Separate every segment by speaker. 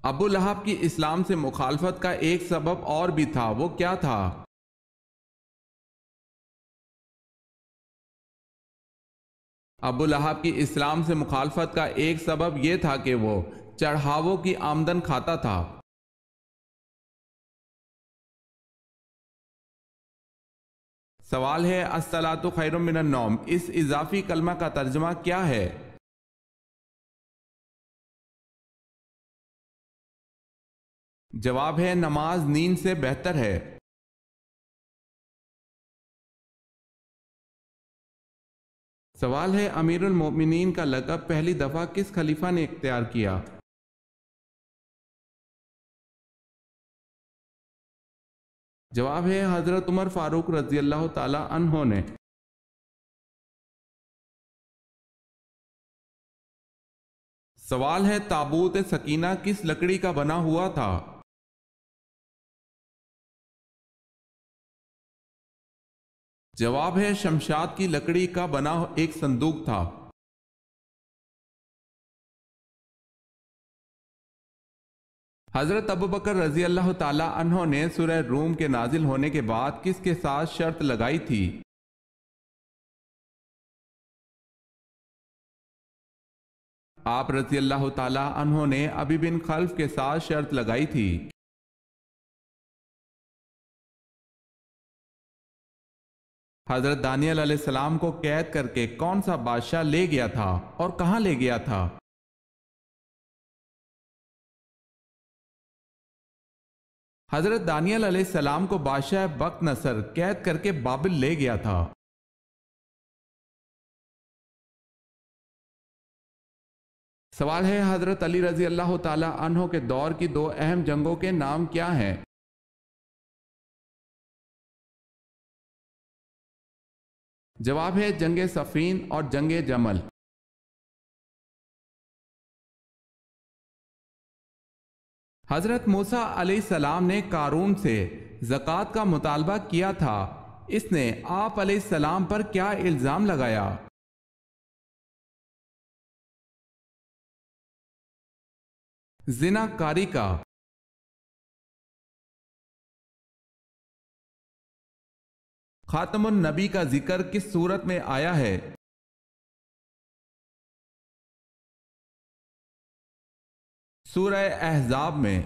Speaker 1: ابو لہب کی اسلام سے مخالفت کا ایک سبب اور بھی تھا، وہ کیا تھا؟ ابو لہب کی اسلام سے مخالفت کا ایک سبب یہ تھا کہ وہ چڑھاووں کی آمدن کھاتا تھا۔ سوال ہے الصلاۃ خیر من النوم، اس اضافی کلمہ کا ترجمہ کیا ہے؟ جواب ہے نماز نیند سے بہتر ہے۔ سوال ہے امیر المومنین کا لقب پہلی دفعہ کس خلیفہ نے اختیار کیا؟ جواب ہے حضرت عمر فاروق رضی اللہ تعالی عنہ نے۔ سوال ہے تابوت سکینہ کس لکڑی کا بنا ہوا تھا؟ جواب ہے شمشاد کی لکڑی کا بنا ایک صندوق تھا۔ حضرت ابوبکر رضی اللہ تعالی عنہ نے سورہ روم کے نازل ہونے کے بعد کس کے ساتھ شرط لگائی تھی؟ آپ رضی اللہ تعالی عنہ نے ابی بن خلف کے ساتھ شرط لگائی تھی۔ حضرت دانیال علیہ السلام کو قید کر کے کون سا بادشاہ لے گیا تھا اور کہاں لے گیا تھا؟ حضرت دانیال علیہ السلام کو بادشاہ بخت نصر قید کر کے بابل لے گیا تھا۔ سوال ہے حضرت علی رضی اللہ تعالی عنہ کے دور کی دو اہم جنگوں کے نام کیا ہیں؟ جواب ہے جنگ صفین اور جنگ جمل۔ حضرت موسیٰ علیہ السلام نے قارون سے زکوٰۃ کا مطالبہ کیا تھا، اس نے آپ علیہ السلام پر کیا الزام لگایا؟ زنا کاری کا۔ خاتم النبی کا ذکر کس صورت میں آیا ہے؟ سورہ احزاب میں۔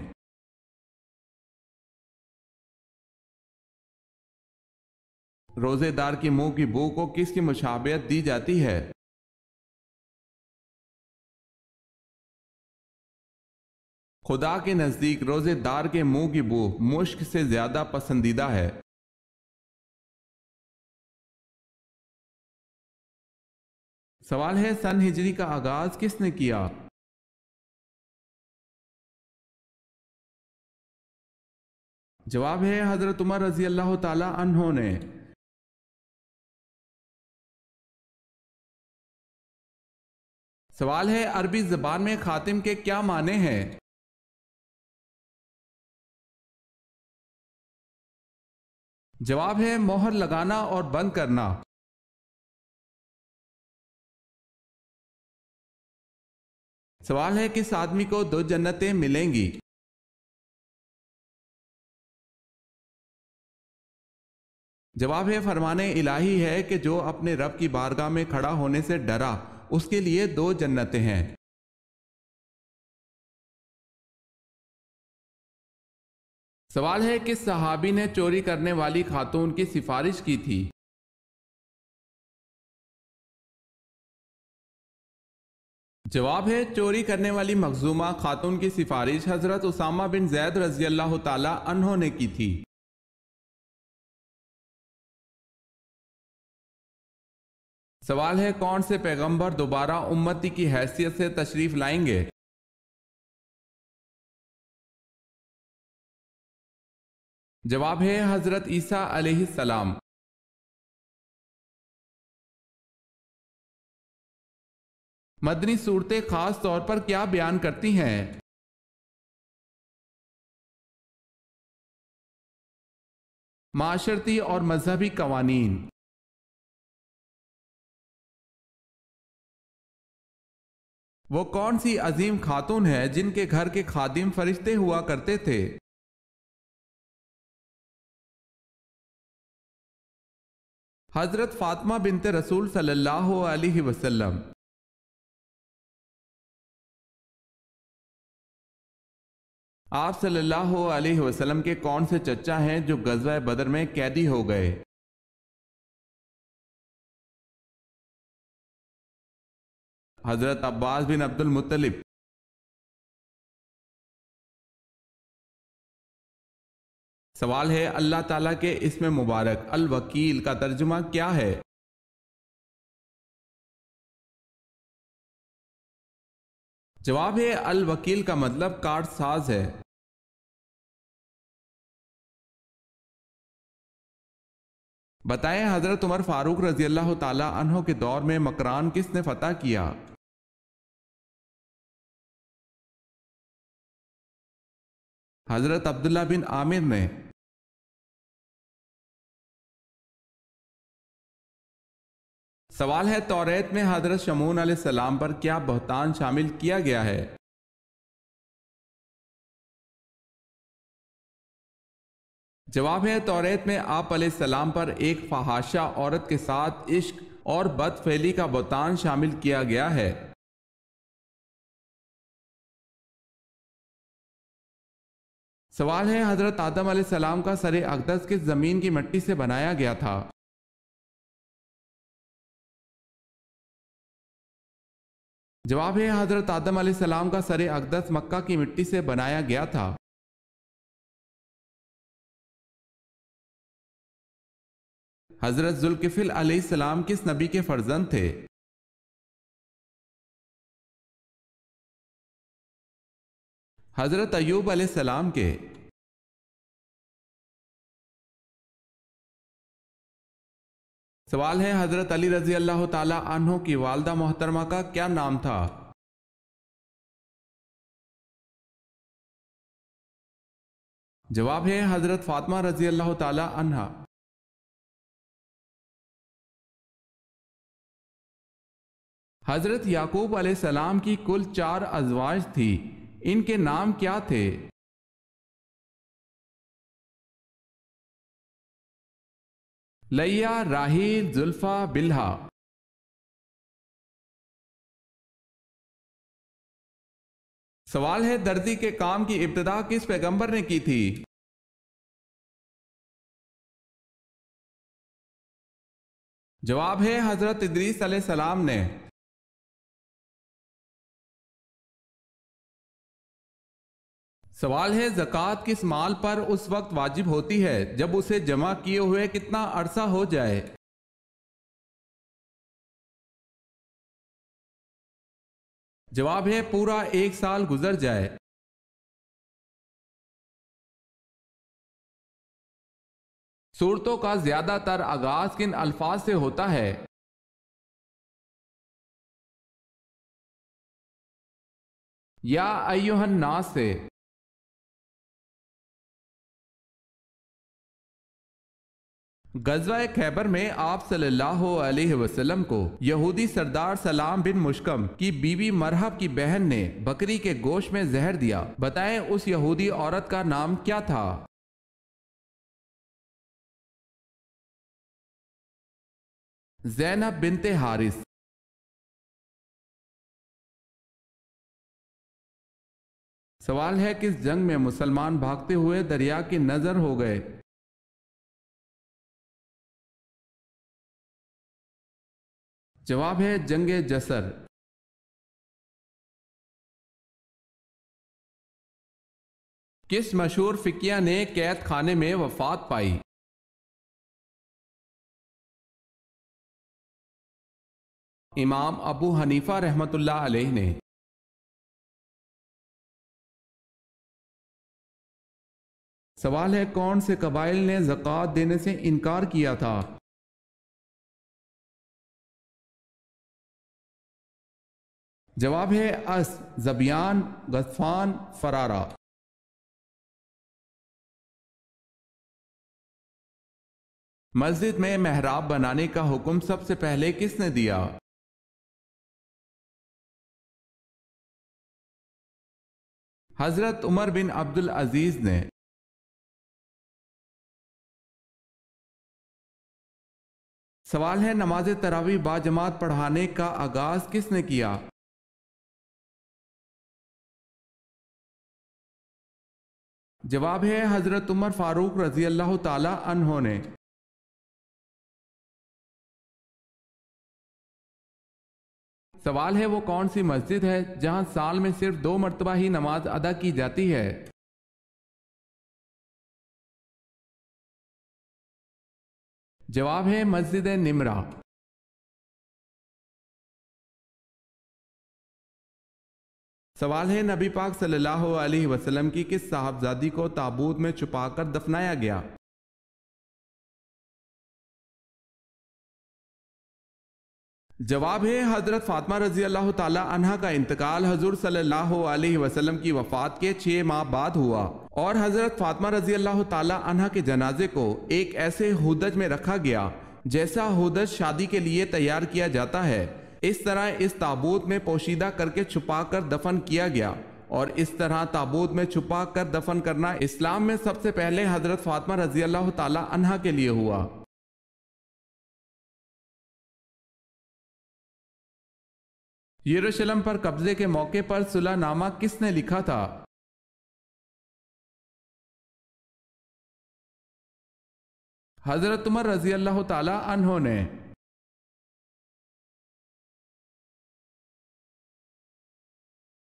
Speaker 1: روزے دار کی منہ کی بو کو کس کی مشابہت دی جاتی ہے؟ خدا کے نزدیک روزے دار کے منہ کی بو مشک سے زیادہ پسندیدہ ہے۔ سوال ہے سن ہجری کا آغاز کس نے کیا؟ جواب ہے حضرت عمر رضی اللہ تعالی عنہ نے۔ سوال ہے عربی زبان میں خاتم کے کیا معنی ہیں؟ جواب ہے مہر لگانا اور بند کرنا۔ سوال ہے کس آدمی کو دو جنتیں ملیں گی؟ جواب ہے فرمان الہی ہے کہ جو اپنے رب کی بارگاہ میں کھڑا ہونے سے ڈرا اس کے لیے دو جنتیں ہیں۔ سوال ہے کس صحابی نے چوری کرنے والی خاتون کی سفارش کی تھی؟ جواب ہے چوری کرنے والی مخزومہ خاتون کی سفارش حضرت اسامہ بن زید رضی اللہ تعالی عنہ نے کی تھی۔ سوال ہے کون سے پیغمبر دوبارہ امتی کی حیثیت سے تشریف لائیں گے؟ جواب ہے حضرت عیسیٰ علیہ السلام۔ مدنی صورتیں خاص طور پر کیا بیان کرتی ہیں؟ معاشرتی اور مذہبی قوانین۔ وہ کون سی عظیم خاتون ہے جن کے گھر کے خادم فرشتے ہوا کرتے تھے؟ حضرت فاطمہ بنت رسول صلی اللہ علیہ وسلم۔ آپ صلی اللہ علیہ وسلم کے کون سے چچا ہیں جو غزوہ بدر میں قیدی ہو گئے؟ حضرت عباس بن عبد المطلب۔ سوال ہے، اللہ تعالیٰ کے اسم مبارک الوکیل کا ترجمہ کیا ہے؟ جواب ہے، الوکیل کا مطلب کارڈ ساز ہے۔ بتائیں، حضرت عمر فاروق رضی اللہ تعالی عنہ کے دور میں مکران کس نے فتح کیا؟ حضرت عبداللہ بن عامر نے۔ سوال ہے، توریت میں حضرت شمعون علیہ السلام پر کیا بہتان شامل کیا گیا ہے؟ جواب ہے، توریت میں آپ علیہ السلام پر ایک فحاشہ عورت کے ساتھ عشق اور بد فعلی کا بہتان شامل کیا گیا ہے۔ سوال ہے، حضرت آدم علیہ السلام کا سر اقدس کس زمین کی مٹی سے بنایا گیا تھا؟ جواب ہے، حضرت آدم علیہ السلام کا سر اقدس مکہ کی مٹی سے بنایا گیا تھا۔ حضرت ذوالکفل علیہ السلام کس نبی کے فرزند تھے؟ حضرت ایوب علیہ السلام کے۔ سوال ہے، حضرت علی رضی اللہ تعالی عنہ کی والدہ محترمہ کا کیا نام تھا؟ جواب ہے، حضرت فاطمہ رضی اللہ تعالی عنہا۔ حضرت یعقوب علیہ السلام کی کل 4 ازواج تھی، ان کے نام کیا تھے؟ لیا، راحیل، زلفا، بلہا۔ سوال ہے، دردی کے کام کی ابتدا کس پیغمبر نے کی تھی؟ جواب ہے، حضرت ادریس علیہ السلام نے۔ سوال ہے، زکوٰۃ کس مال پر اس وقت واجب ہوتی ہے جب اسے جمع کیے ہوئے کتنا عرصہ ہو جائے؟ جواب ہے، پورا 1 سال گزر جائے۔ سورتوں کا زیادہ تر آغاز کن الفاظ سے ہوتا ہے؟ یا ایھا الناس سے۔ غزوہ خیبر میں آپ صلی اللہ علیہ وسلم کو یہودی سردار سلام بن مشکم کی بیوی مرحب کی بہن نے بکری کے گوشت میں زہر دیا، بتائیں اس یہودی عورت کا نام کیا تھا؟ زینب بنت حارث۔ سوال ہے، کس جنگ میں مسلمان بھاگتے ہوئے دریا کی نظر ہو گئے؟ جواب ہے، جنگ جسر۔ کس مشہور فقیہ نے قید خانے میں وفات پائی؟ امام ابو حنیفہ رحمۃ اللہ علیہ نے۔ سوال ہے، کون سے قبائل نے زکوٰۃ دینے سے انکار کیا تھا؟ جواب ہے، اس، ذبیان، غطفان، فرارہ۔ مسجد میں محراب بنانے کا حکم سب سے پہلے کس نے دیا؟ حضرت عمر بن عبد العزیز نے۔ سوال ہے نماز تراویح با جماعت پڑھانے کا آغاز کس نے کیا؟ جواب ہے حضرت عمر فاروق رضی اللہ تعالی عنہ نے۔ سوال ہے وہ کون سی مسجد ہے جہاں سال میں صرف 2 مرتبہ ہی نماز ادا کی جاتی ہے؟ جواب ہے مسجد نمرہ۔ سوال ہے نبی پاک صلی اللہ علیہ وسلم کی کس صاحبزادی کو تابوت میں چھپا کر دفنایا گیا؟ جواب ہے حضرت فاطمہ رضی اللہ تعالی عنہ کا انتقال حضور صلی اللہ علیہ وسلم کی وفات کے 6 ماہ بعد ہوا، اور حضرت فاطمہ رضی اللہ تعالی عنہ کے جنازے کو ایک ایسے ہودج میں رکھا گیا جیسا ہودج شادی کے لیے تیار کیا جاتا ہے۔ اس طرح اس تابوت میں پوشیدہ کر کے چھپا کر دفن کیا گیا، اور اس طرح تابوت میں چھپا کر دفن کرنا اسلام میں سب سے پہلے حضرت فاطمہ رضی اللہ تعالی عنہ کے لیے ہوا۔ یروشلم پر قبضے کے موقع پر صلح نامہ کس نے لکھا تھا؟ حضرت عمر رضی اللہ تعالی عنہ نے۔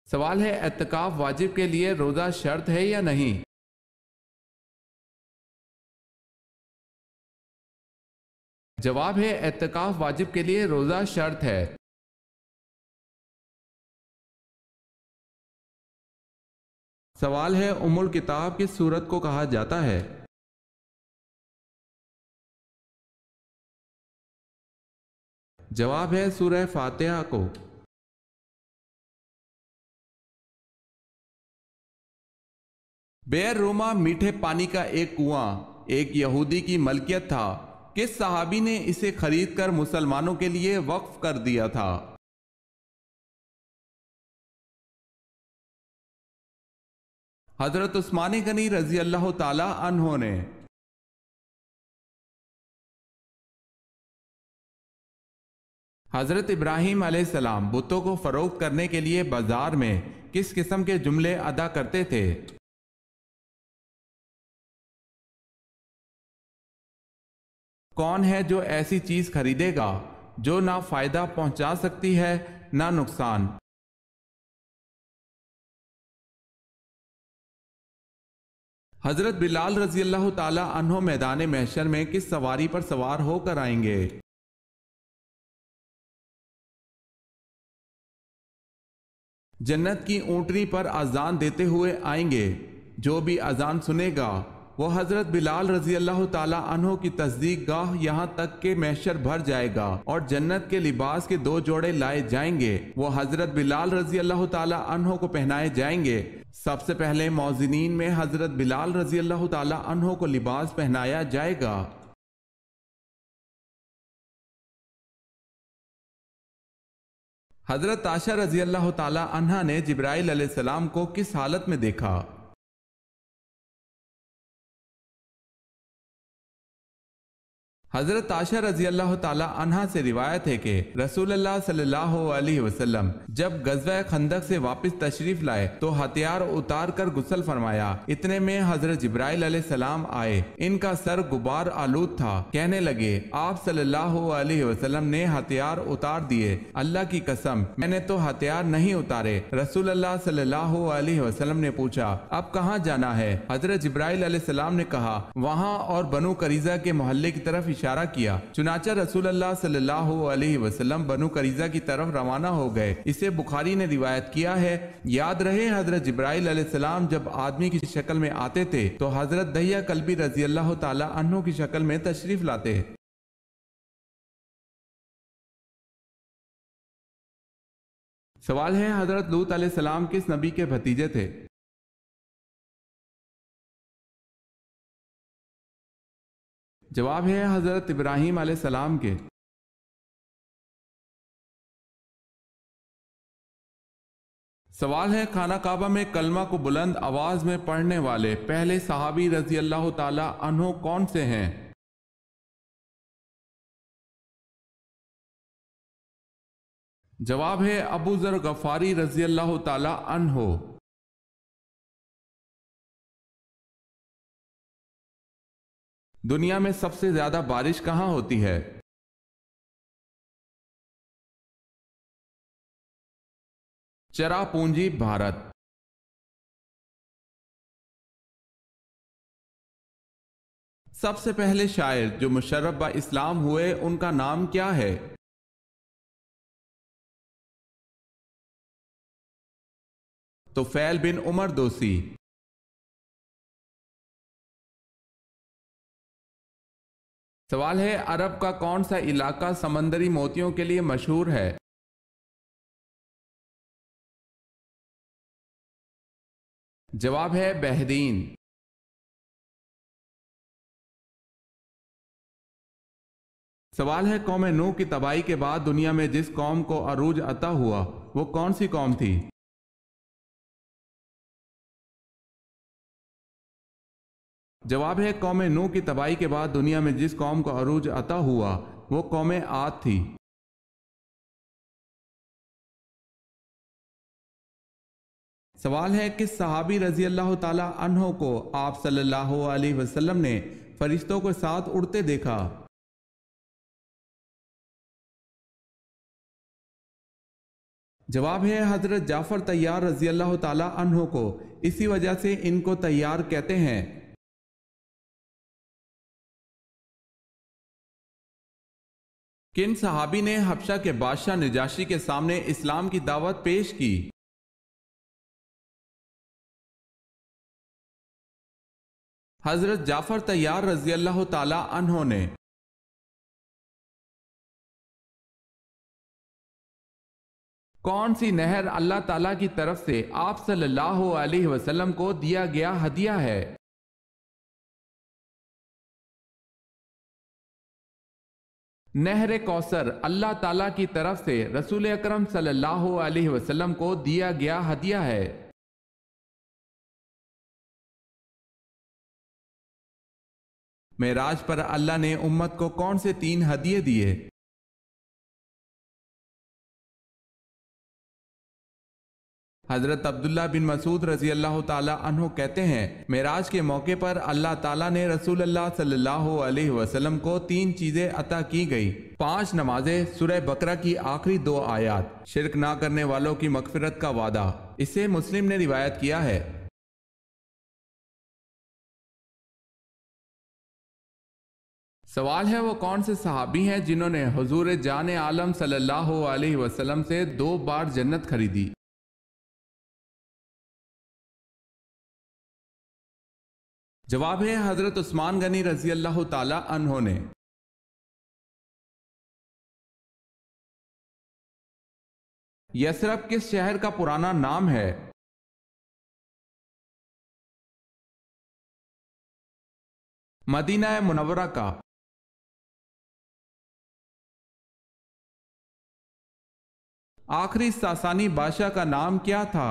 Speaker 1: سوال ہے اعتکاف واجب کے لیے روزہ شرط ہے یا نہیں؟ جواب ہے اعتکاف واجب کے لیے روزہ شرط ہے۔ سوال ہے ام الکتاب کس سورت کو کہا جاتا ہے؟ جواب ہے سورہ فاتحہ کو۔ بئر روما میٹھے پانی کا ایک کنواں ایک یہودی کی ملکیت تھا، کس صحابی نے اسے خرید کر مسلمانوں کے لیے وقف کر دیا تھا؟ حضرت عثمان غنی رضی اللہ تعالی عنہ نے۔ حضرت ابراہیم علیہ السلام بتوں کو فروخت کرنے کے لیے بازار میں کس قسم کے جملے ادا کرتے تھے؟ کون ہے جو ایسی چیز خریدے گا جو نہ فائدہ پہنچا سکتی ہے نہ نقصان؟ حضرت بلال رضی اللہ تعالی عنہ میدان محشر میں کس سواری پر سوار ہو کر آئیں گے؟ جنت کی اونٹنی پر اذان دیتے ہوئے آئیں گے، جو بھی اذان سنے گا وہ حضرت بلال رضی اللہ تعالی عنہ کی تصدیق گاہ یہاں تک کہ محشر بھر جائے گا، اور جنت کے لباس کے 2 جوڑے لائے جائیں گے، وہ حضرت بلال رضی اللہ تعالی عنہ کو پہنائے جائیں گے۔ سب سے پہلے موذنین میں حضرت بلال رضی اللہ تعالی عنہ کو لباس پہنایا جائے گا۔ حضرت عائشہ رضی اللہ تعالی عنہ نے جبرائیل علیہ السلام کو کس حالت میں دیکھا؟ حضرت عائشہ رضی اللہ تعالی عنہ سے روایت ہے کہ رسول اللہ صلی اللہ علیہ وسلم جب غزوہ خندق سے واپس تشریف لائے تو ہتھیار اتار کر غسل فرمایا، اتنے میں حضرت جبرائیل علیہ السلام آئے، ان کا سر غبار آلود تھا، کہنے لگے آپ صلی اللہ علیہ وسلم نے ہتھیار اتار دیے، اللہ کی قسم میں نے تو ہتھیار نہیں اتارے۔ رسول اللہ صلی اللہ علیہ وسلم نے پوچھا اب کہاں جانا ہے؟ حضرت جبرائیل علیہ السلام نے کہا وہاں، اور بنو قریظہ کے محلے کی طرف اشارہ کیا، چنانچہ رسول اللہ صلی اللہ علیہ وسلم بنو قریظہ کی طرف روانہ ہو گئے۔ اسے بخاری نے روایت کیا ہے۔ یاد رہے حضرت جبرائیل علیہ السلام جب آدمی کی شکل میں آتے تھے تو حضرت دحیہ کلبی رضی اللہ تعالی عنہ کی شکل میں تشریف لاتے۔ سوال ہے حضرت لوط علیہ السلام کس نبی کے بھتیجے تھے؟ جواب ہے حضرت ابراہیم علیہ السلام کے۔ سوال ہے، خانہ کعبہ میں کلمہ کو بلند آواز میں پڑھنے والے پہلے صحابی رضی اللہ تعالی عنہ کون سے ہیں؟ جواب ہے ابو ذر غفاری رضی اللہ تعالی عنہ۔ دنیا میں سب سے زیادہ بارش کہاں ہوتی ہے؟ چرا پونجی، بھارت۔ سب سے پہلے شاعر جو مشرف با اسلام ہوئے ان کا نام کیا ہے؟ طفیل بن عمر دوسی۔ سوال ہے، عرب کا کون سا علاقہ سمندری موتیوں کے لیے مشہور ہے؟ جواب ہے بحرین۔ سوال ہے، قوم نوح کی تباہی کے بعد دنیا میں جس قوم کو عروج عطا ہوا وہ کون سی قوم تھی؟ جواب ہے قوم نوح کی تباہی کے بعد دنیا میں جس قوم کو عروج عطا ہوا وہ قوم عاد تھی۔ سوال ہے، کس صحابی رضی اللہ تعالی عنہ کو آپ صلی اللہ علیہ وسلم نے فرشتوں کے ساتھ اڑتے دیکھا؟ جواب ہے حضرت جعفر طیار رضی اللہ تعالی عنہ کو، اسی وجہ سے ان کو طیار کہتے ہیں۔ کن صحابی نے حبشہ کے بادشاہ نجاشی کے سامنے اسلام کی دعوت پیش کی؟ حضرت جعفر طیار رضی اللہ تعالی عنہ نے۔ کون سی نہر اللہ تعالیٰ کی طرف سے آپ صلی اللہ علیہ وسلم کو دیا گیا ہدیہ ہے؟ نہر کوثر اللہ تعالیٰ کی طرف سے رسول اکرم صلی اللہ علیہ وسلم کو دیا گیا ہدیہ ہے۔ معراج پر اللہ نے امت کو کون سے 3 ہدیے دیے؟ حضرت عبداللہ بن مسعود رضی اللہ تعالی عنہ کہتے ہیں، معراج کے موقع پر اللہ تعالیٰ نے رسول اللہ صلی اللہ علیہ وسلم کو 3 چیزیں عطا کی گئی: 5 نمازیں، سورہ بقرہ کی آخری 2 آیات، شرک نہ کرنے والوں کی مغفرت کا وعدہ۔ اسے مسلم نے روایت کیا ہے۔ سوال ہے، وہ کون سے صحابی ہیں جنہوں نے حضور جان عالم صلی اللہ علیہ وسلم سے 2 بار جنت خریدی؟ جواب ہے حضرت عثمان غنی رضی اللہ تعالی عنہ نے۔ یثرب کس شہر کا پرانا نام ہے؟ مدینہ منورہ کا۔ آخری ساسانی بادشاہ کا نام کیا تھا؟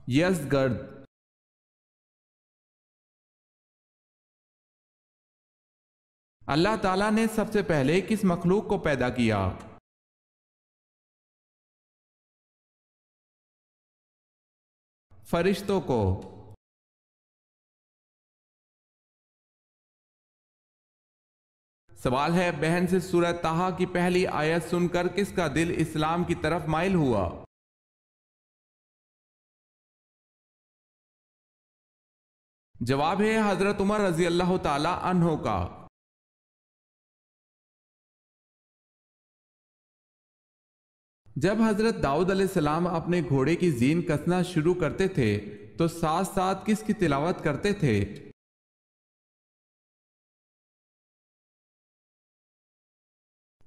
Speaker 1: یزدگرد۔ اللہ تعالیٰ نے سب سے پہلے کس مخلوق کو پیدا کیا؟ فرشتوں کو۔ سوال ہے، بہن سے سورہ طٰہٰ کی پہلی آیت سن کر کس کا دل اسلام کی طرف مائل ہوا؟ جواب ہے حضرت عمر رضی اللہ تعالی عنہ کا۔ جب حضرت داؤد علیہ السلام اپنے گھوڑے کی زین کسنا شروع کرتے تھے تو ساتھ ساتھ کس کی تلاوت کرتے تھے؟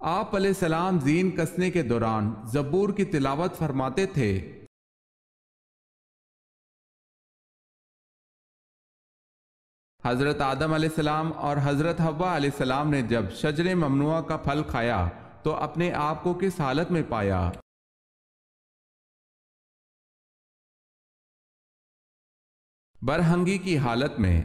Speaker 1: آپ علیہ السلام زین کسنے کے دوران زبور کی تلاوت فرماتے تھے۔ حضرت آدم علیہ السلام اور حضرت حوا علیہ السلام نے جب شجر ممنوعہ کا پھل کھایا تو اپنے آپ کو کس حالت میں پایا؟ برہنگی کی حالت میں۔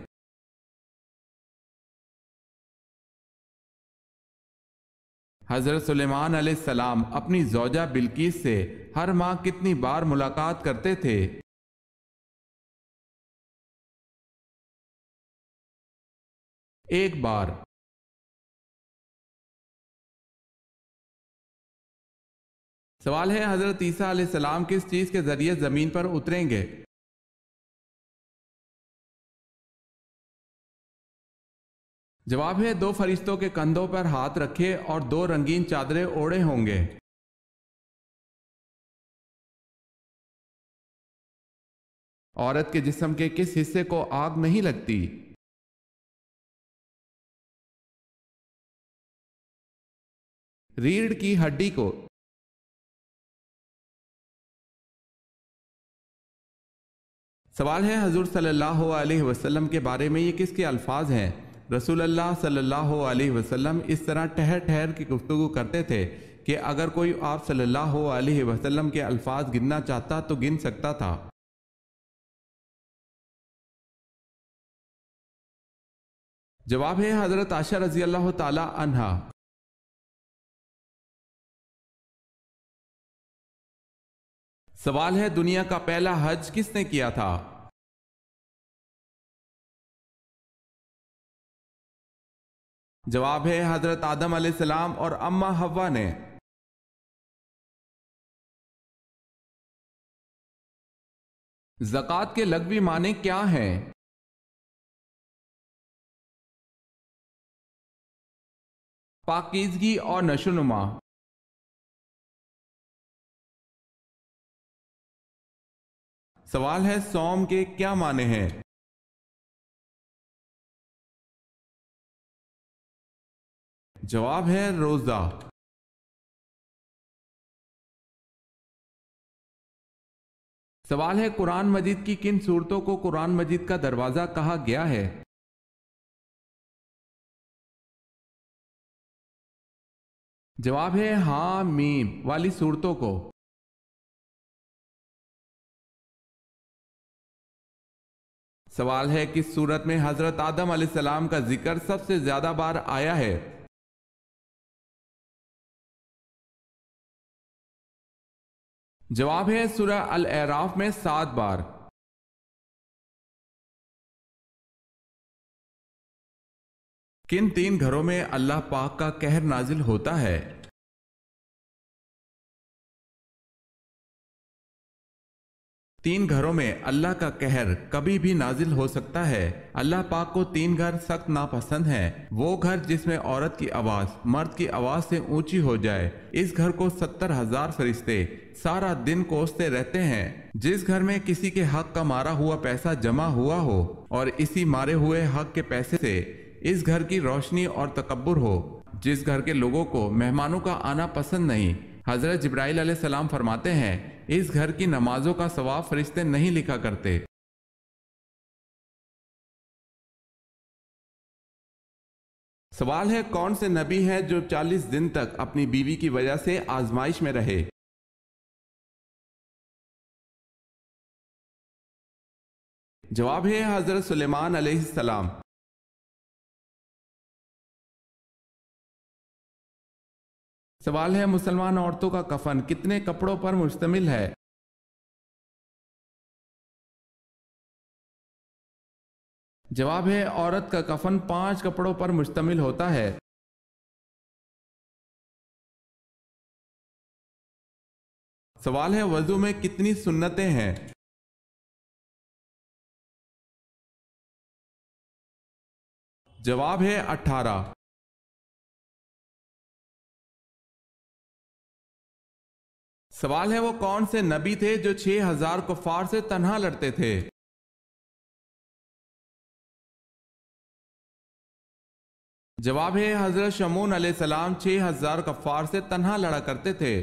Speaker 1: حضرت سلیمان علیہ السلام اپنی زوجہ بلقیس سے ہر ماہ کتنی بار ملاقات کرتے تھے؟ ایک بار۔ سوال ہے حضرت عیسیٰ علیہ السلام کس چیز کے ذریعے زمین پر اتریں گے؟ جواب ہے 2 فرشتوں کے کندھوں پر ہاتھ رکھے اور 2 رنگین چادریں اوڑھے ہوں گے۔ عورت کے جسم کے کس حصے کو آگ نہیں لگتی؟ ریڑھ کی ہڈی کو۔ سوال ہے حضور صلی اللہ علیہ وسلم کے بارے میں یہ کس کے الفاظ ہیں؟ رسول اللہ صلی اللہ علیہ وسلم اس طرح ٹھہر ٹھہر کی گفتگو کرتے تھے کہ اگر کوئی آپ صلی اللہ علیہ وسلم کے الفاظ گننا چاہتا تو گن سکتا تھا۔ جواب ہے حضرت عائشہ رضی اللہ تعالی عنہا۔ سوال ہے دنیا کا پہلا حج کس نے کیا تھا؟ جواب ہے حضرت آدم علیہ السلام اور اماں حوا نے۔ زکوٰۃ کے لغوی معنی کیا ہیں؟ پاکیزگی اور نشوونما۔ سوال ہے صوم کے کیا معنی ہیں؟ جواب ہے روزہ۔ سوال ہے قرآن مجید کی کن صورتوں کو قرآن مجید کا دروازہ کہا گیا ہے؟ جواب ہے ہاں میم والی صورتوں کو۔ سوال ہے کس صورت میں حضرت آدم علیہ السلام کا ذکر سب سے زیادہ بار آیا ہے؟ جواب ہے سورہ الاعراف میں 7 بار۔ کن 3 گھروں میں اللہ پاک کا قہر نازل ہوتا ہے؟ تین گھروں میں اللہ کا قہر کبھی بھی نازل ہو سکتا ہے۔ اللہ پاک کو 3 گھر سخت ناپسند ہیں۔ وہ گھر جس میں عورت کی آواز مرد کی آواز سے اونچی ہو جائے، اس گھر کو 70,000 فرشتے سارا دن کوستے رہتے ہیں۔ جس گھر میں کسی کے حق کا مارا ہوا پیسہ جمع ہوا ہو اور اسی مارے ہوئے حق کے پیسے سے اس گھر کی روشنی اور تکبر ہو، جس گھر کے لوگوں کو مہمانوں کا آنا پسند نہیں، حضرت جبرائیل علیہ السلام فرماتے ہیں اس گھر کی نمازوں کا ثواب فرشتے نہیں لکھا کرتے۔ سوال ہے کون سے نبی ہے جو 40 دن تک اپنی بیوی کی وجہ سے آزمائش میں رہے؟ جواب ہے حضرت سلیمان علیہ السلام۔ سوال ہے مسلمان عورتوں کا کفن کتنے کپڑوں پر مشتمل ہے؟ جواب ہے عورت کا کفن 5 کپڑوں پر مشتمل ہوتا ہے۔ سوال ہے وضو میں کتنی سنتیں ہیں؟ جواب ہے 18۔ سوال ہے وہ کون سے نبی تھے جو 6,000 کفار سے تنہا لڑتے تھے؟ جواب ہے حضرت شمعون علیہ السلام 6,000 کفار سے تنہا لڑا کرتے تھے۔